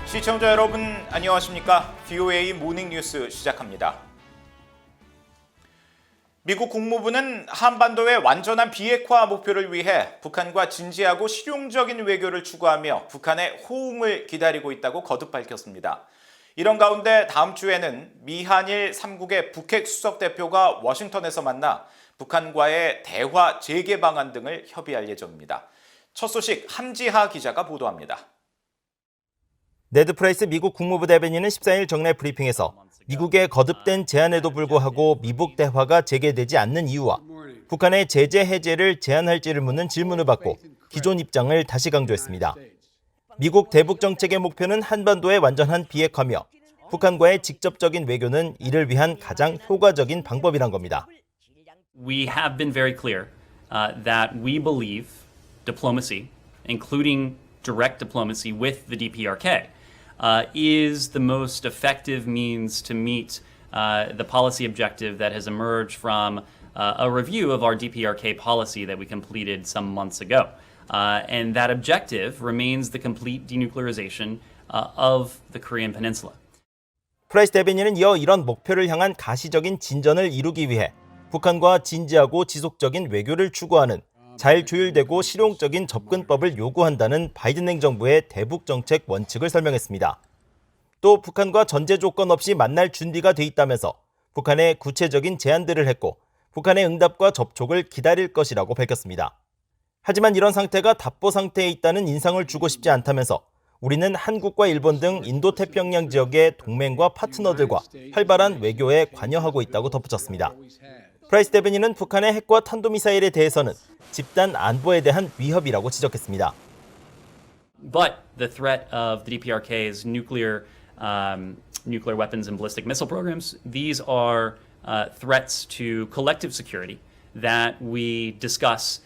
시청자 여러분 안녕하십니까? VOA 모닝뉴스 시작합니다. 미국 국무부는 한반도의 완전한 비핵화 목표를 위해 북한과 진지하고 실용적인 외교를 추구하며 북한의 호응을 기다리고 있다고 거듭 밝혔습니다. 이런 가운데 다음 주에는 미한일 3국의 북핵 수석 대표가 워싱턴에서 만나 북한과의 대화 재개 방안 등을 협의할 예정입니다. 첫 소식 함지하 기자가 보도합니다. 네드 프라이스 미국 국무부 대변인은 14일 정례 브리핑에서 미국의 거듭된 제안에도 불구하고 미북 대화가 재개되지 않는 이유와 북한의 제재 해제를 제한할지를 묻는 질문을 받고 기존 입장을 다시 강조했습니다. 미국 대북 정책의 목표는 한반도의 완전한 비핵화며 북한과의 직접적인 외교는 이를 위한 가장 효과적인 방법이란 겁니다. We have been very clear that we believe diplomacy, including direct diplomacy with the DPRK, is the most effective means to meet the policy objective that has emerged from a review of our DPRK policy that we completed some months ago. And that objective remains the complete denuclearization of the Korean Peninsula. 프라이스 대변인은 이어 이런 목표를 향한 가시적인 진전을 이루기 위해 북한과 진지하고 지속적인 외교를 추구하는 잘 조율되고 실용적인 접근법을 요구한다는 바이든 행정부의 대북 정책 원칙을 설명했습니다. 또 북한과 전제 조건 없이 만날 준비가 돼 있다면서 북한의 구체적인 제안들을 했고 북한의 응답과 접촉을 기다릴 것이라고 밝혔습니다. 하지만 이런 상태가 답보 상태에 있다는 인상을 주고 싶지 않다면서 우리는 한국과 일본 등 인도태평양 지역의 동맹과 파트너들과 활발한 외교에 관여하고 있다고 덧붙였습니다. 프라이스 대변인은 북한의 핵과 탄도미사일에 대해서는 집단 안보에 대한 위협이라고 지적했습니다. But the threat of the DPRK's nuclear weapons and ballistic missile programs, these are threats to collective security that we discuss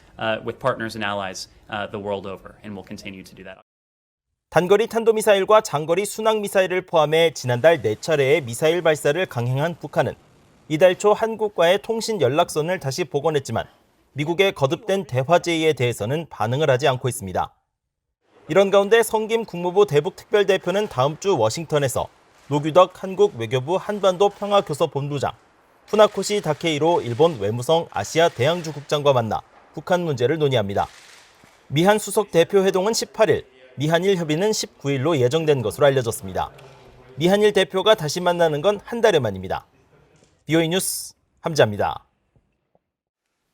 with partners and allies the world over, and we'll continue to do that. 단거리 탄도미사일과 장거리 순항미사일을 포함해 지난달 4차례의 미사일 발사를 강행한 북한은 이달 초 한국과의 통신 연락선을 다시 복원했지만 미국의 거듭된 대화 제의에 대해서는 반응을 하지 않고 있습니다. 이런 가운데 성김 국무부 대북특별대표는 다음 주 워싱턴에서 노규덕 한국 외교부 한반도 평화교섭본부장, 푸나코시 다케이로 일본 외무성 아시아 대양주 국장과 만나 북한 문제를 논의합니다. 미한 수석 대표 회동은 18일, 미한일 협의는 19일로 예정된 것으로 알려졌습니다. 미한일 대표가 다시 만나는 건 한 달 만입니다. VOA 뉴스 함지하입니다.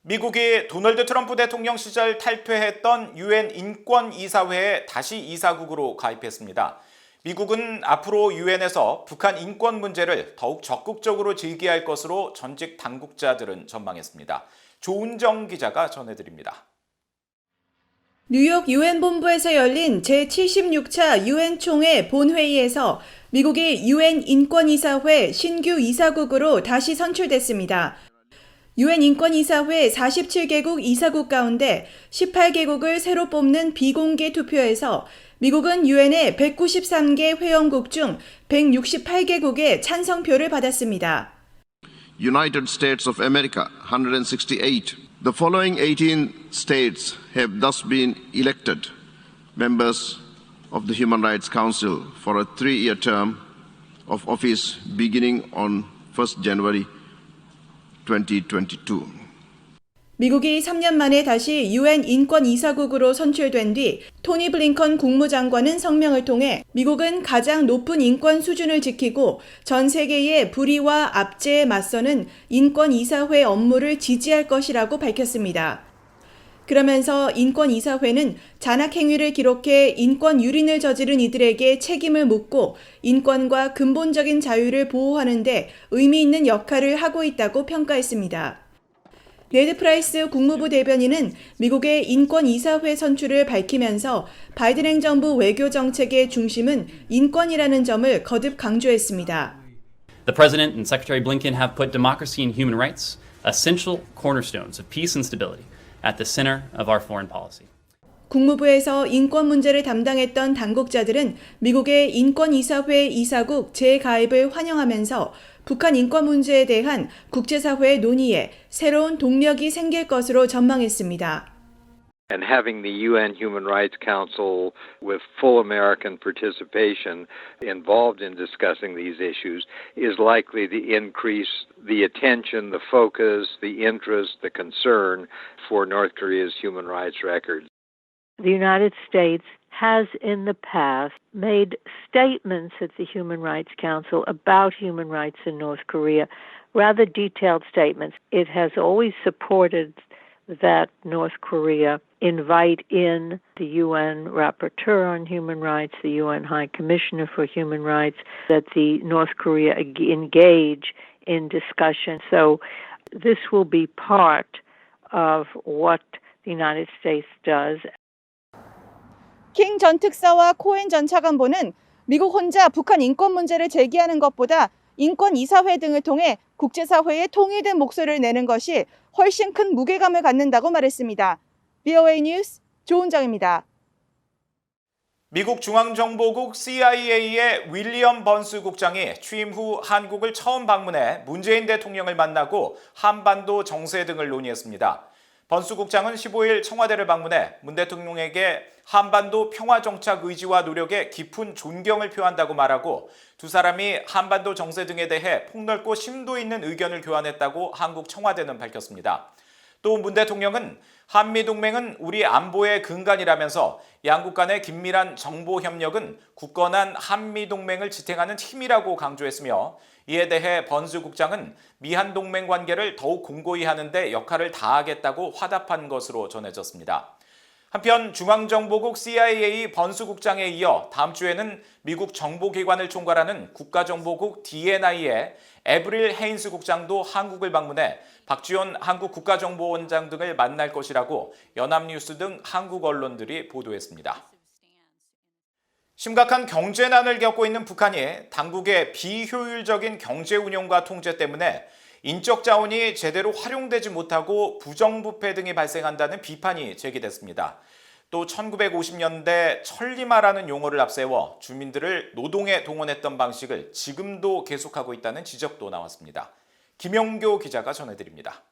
미국이 도널드 트럼프 대통령 시절 탈퇴했던 유엔 인권이사회에 다시 이사국으로 가입했습니다. 미국은 앞으로 유엔에서 북한 인권 문제를 더욱 적극적으로 제기할 것으로 전직 당국자들은 전망했습니다. 조은정 기자가 전해드립니다. 뉴욕 유엔 본부에서 열린 제76차 유엔 총회 본회의에서 미국이 유엔 인권이사회 신규 이사국으로 다시 선출됐습니다. 유엔 인권이사회 47개국 이사국 가운데 18개국을 새로 뽑는 비공개 투표에서 미국은 유엔의 193개 회원국 중 168개국의 찬성표를 받았습니다. United States of America, 168. The following 18 states have thus been elected members of the Human Rights Council for a 3-year term of office beginning on 1st January 2022. 미국이 3년 만에 다시 유엔 인권이사국으로 선출된 뒤 토니 블링컨 국무장관은 성명을 통해 미국은 가장 높은 인권 수준을 지키고 전 세계의 불의와 압제에 맞서는 인권이사회 업무를 지지할 것이라고 밝혔습니다. 그러면서 인권이사회는 잔악행위를 기록해 인권 유린을 저지른 이들에게 책임을 묻고 인권과 근본적인 자유를 보호하는 데 의미 있는 역할을 하고 있다고 평가했습니다. 네드 프라이스 국무부 대변인은 미국의 인권이사회 선출을 밝히면서 바이든 행정부 외교 정책의 중심은 인권이라는 점을 거듭 강조했습니다. The President and Secretary Blinken have put democracy and human rights, essential cornerstones of peace and stability, at the center of our foreign policy. 국무부에서 인권 문제를 담당했던 당국자들은 미국의 인권이사회 이사국 재가입을 환영하면서 북한 인권 문제에 대한 국제사회의 논의에 새로운 동력이 생길 것으로 전망했습니다. And having the UN Human Rights Council with full American participation involved in discussing these issues is likely to increase the attention, the focus, the interest, the concern for North Korea's human rights record. The United States has in the past made statements at the Human Rights Council about human rights in North Korea, rather detailed statements. It has always supported that North Korea invite in the UN Rapporteur on Human Rights, the UN High Commissioner for Human Rights, that the North Korea engage in discussion. So this will be part of what the United States does. 킹 전 특사와 코엔 전 차관보는 미국 혼자 북한 인권 문제를 제기하는 것보다 인권 이사회 등을 통해 국제사회에 통일된 목소리를 내는 것이 훨씬 큰 무게감을 갖는다고 말했습니다. VOA 뉴스 조은정입니다. 미국 중앙정보국 CIA의 윌리엄 번스 국장이 취임 후 한국을 처음 방문해 문재인 대통령을 만나고 한반도 정세 등을 논의했습니다. 번스 국장은 15일 청와대를 방문해 문 대통령에게 한반도 평화 정착 의지와 노력에 깊은 존경을 표한다고 말하고 두 사람이 한반도 정세 등에 대해 폭넓고 심도 있는 의견을 교환했다고 한국 청와대는 밝혔습니다. 또 문 대통령은 한미동맹은 우리 안보의 근간이라면서 양국 간의 긴밀한 정보 협력은 굳건한 한미동맹을 지탱하는 힘이라고 강조했으며 이에 대해 번스 국장은 미한동맹 관계를 더욱 공고히 하는 데 역할을 다하겠다고 화답한 것으로 전해졌습니다. 한편 중앙정보국 CIA 번스 국장에 이어 다음 주에는 미국 정보기관을 총괄하는 국가정보국 DNI의 에브릴 헤인스 국장도 한국을 방문해 박지원 한국 국가정보원장 등을 만날 것이라고 연합뉴스 등 한국 언론들이 보도했습니다. 심각한 경제난을 겪고 있는 북한이 당국의 비효율적인 경제 운영과 통제 때문에 인적 자원이 제대로 활용되지 못하고 부정부패 등이 발생한다는 비판이 제기됐습니다. 또 1950년대 천리마라는 용어를 앞세워 주민들을 노동에 동원했던 방식을 지금도 계속하고 있다는 지적도 나왔습니다. 김영교 기자가 전해드립니다.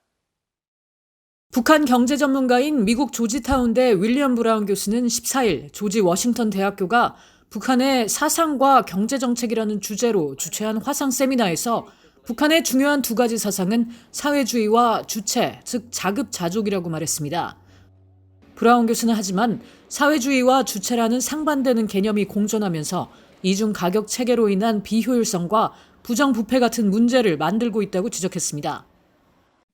북한 경제 전문가인 미국 조지타운대 윌리엄 브라운 교수는 14일 조지 워싱턴 대학교가 북한의 사상과 경제정책이라는 주제로 주최한 화상 세미나에서 북한의 중요한 두 가지 사상은 사회주의와 주체, 즉 자급자족이라고 말했습니다. 브라운 교수는 하지만 사회주의와 주체라는 상반되는 개념이 공존하면서 이중 가격 체계로 인한 비효율성과 부정부패 같은 문제를 만들고 있다고 지적했습니다.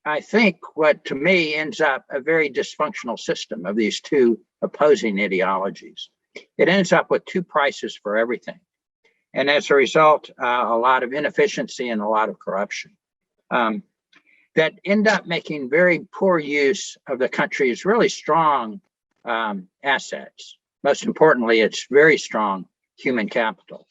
I think what to me ends up a very dysfunctional system of these two opposing ideologies. It ends up with two prices for everything. And as a result, a lot of inefficiency and a lot of corruption that end up making very poor use of the country's really strong assets. Most importantly, its very strong human capital.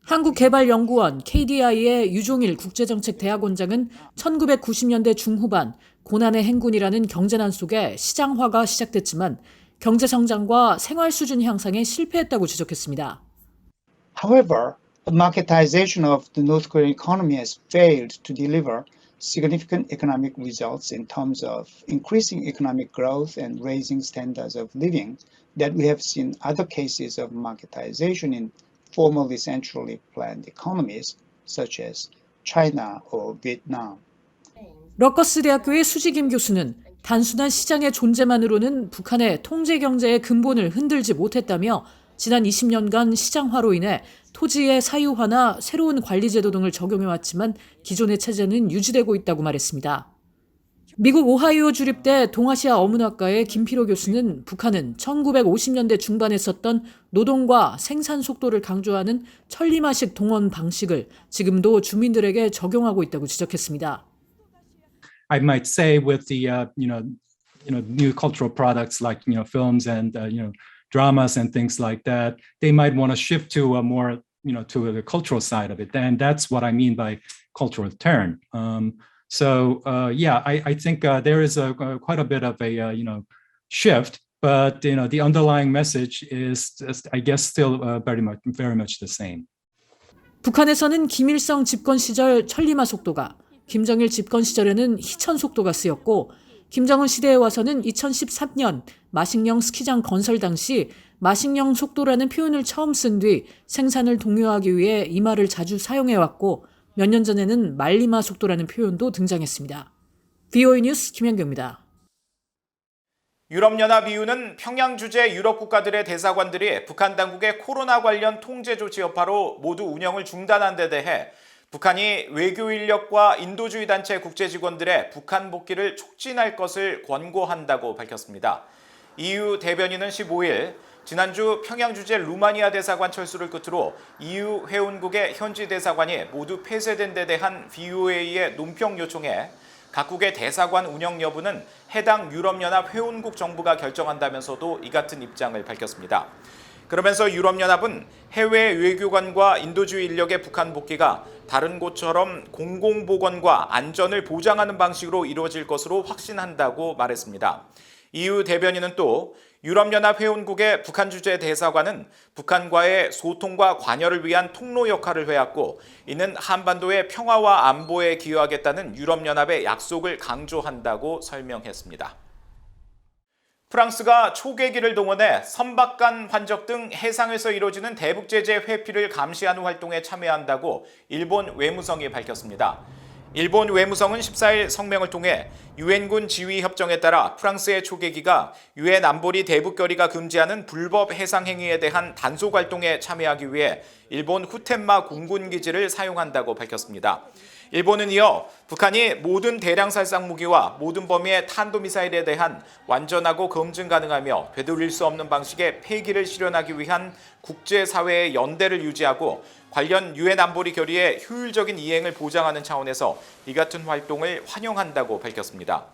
한국개발연구원 KDI의 유종일 국제정책대학원장은 1990년대 중후반 고난의 행군이라는 경제난 속에 시장화가 시작됐지만 경제성장과 생활수준 향상에 실패했다고 지적했습니다. However, the marketization of the North Korean economy has failed to deliver significant economic results in terms of increasing economic growth and raising standards of living that we have seen other cases of marketization in formerly centrally planned economies such as China or Vietnam. 러커스 대학교의 수지김 교수는 단순한 시장의 존재만으로는 북한의 통제 경제의 근본을 흔들지 못했다며 지난 20년간 시장화로 인해 토지의 사유화나 새로운 관리제도 등을 적용해왔지만 기존의 체제는 유지되고 있다고 말했습니다. 미국 오하이오 주립대 동아시아 어문학과의 김필호 교수는 북한은 1950년대 중반에 썼던 노동과 생산 속도를 강조하는 천리마식 동원 방식을 지금도 주민들에게 적용하고 있다고 지적했습니다. I might say with the new cultural products like films and dramas and things like that, they might want to shift to a more to the cultural side of it, and that's what I mean by cultural turn. I think there is quite a bit of a shift, but the underlying message is I guess still very much the same. 북한에서는 김일성 집권 시절 천리마 속도가, 김정일 집권 시절에는 희천 속도가 쓰였고 김정은 시대에 와서는 2013년 마식령 스키장 건설 당시 마식령 속도라는 표현을 처음 쓴 뒤 생산을 독려하기 위해 이 말을 자주 사용해왔고 몇 년 전에는 말리마 속도라는 표현도 등장했습니다. VOA 뉴스 김현경입니다. 유럽연합 EU는 평양 주재 유럽 국가들의 대사관들이 북한 당국의 코로나 관련 통제 조치 여파로 모두 운영을 중단한 데 대해 북한이 외교 인력과 인도주의 단체 국제 직원들의 북한 복귀를 촉진할 것을 권고한다고 밝혔습니다. EU 대변인은 15일 지난주 평양 주재 루마니아 대사관 철수를 끝으로 EU 회원국의 현지 대사관이 모두 폐쇄된 데 대한 VOA의 논평 요청에 각국의 대사관 운영 여부는 해당 유럽연합 회원국 정부가 결정한다면서도 이 같은 입장을 밝혔습니다. 그러면서 유럽연합은 해외 외교관과 인도주의 인력의 북한 복귀가 다른 곳처럼 공공보건과 안전을 보장하는 방식으로 이루어질 것으로 확신한다고 말했습니다. EU 대변인은 또 유럽연합 회원국의 북한 주재 대사관은 북한과의 소통과 관여를 위한 통로 역할을 해왔고 이는 한반도의 평화와 안보에 기여하겠다는 유럽연합의 약속을 강조한다고 설명했습니다. 프랑스가 초계기를 동원해 선박간 환적 등 해상에서 이루어지는 대북제재 회피를 감시하는 활동에 참여한다고 일본 외무성이 밝혔습니다. 일본 외무성은 14일 성명을 통해 유엔군 지휘 협정에 따라 프랑스의 초계기가 유엔 안보리 대북결의가 금지하는 불법 해상 행위에 대한 단속 활동에 참여하기 위해 일본 후텐마 공군 기지를 사용한다고 밝혔습니다. 일본은 이어 북한이 모든 대량 살상 무기와 모든 범위의 탄도미사일에 대한 완전하고 검증 가능하며 되돌릴 수 없는 방식의 폐기를 실현하기 위한 국제사회의 연대를 유지하고 관련 유엔 안보리 결의의 효율적인 이행을 보장하는 차원에서 이 같은 활동을 환영한다고 밝혔습니다.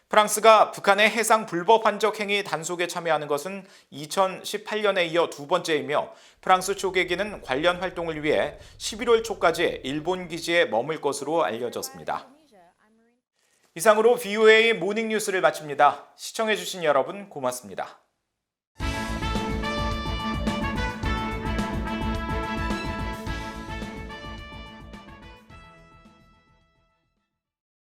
프랑스가 북한의 해상 불법 환적 행위 단속에 참여하는 것은 2018년에 이어 두 번째이며 프랑스 초계기는 관련 활동을 위해 11월 초까지 일본 기지에 머물 것으로 알려졌습니다. 이상으로 VOA 모닝뉴스를 마칩니다. 시청해주신 여러분 고맙습니다.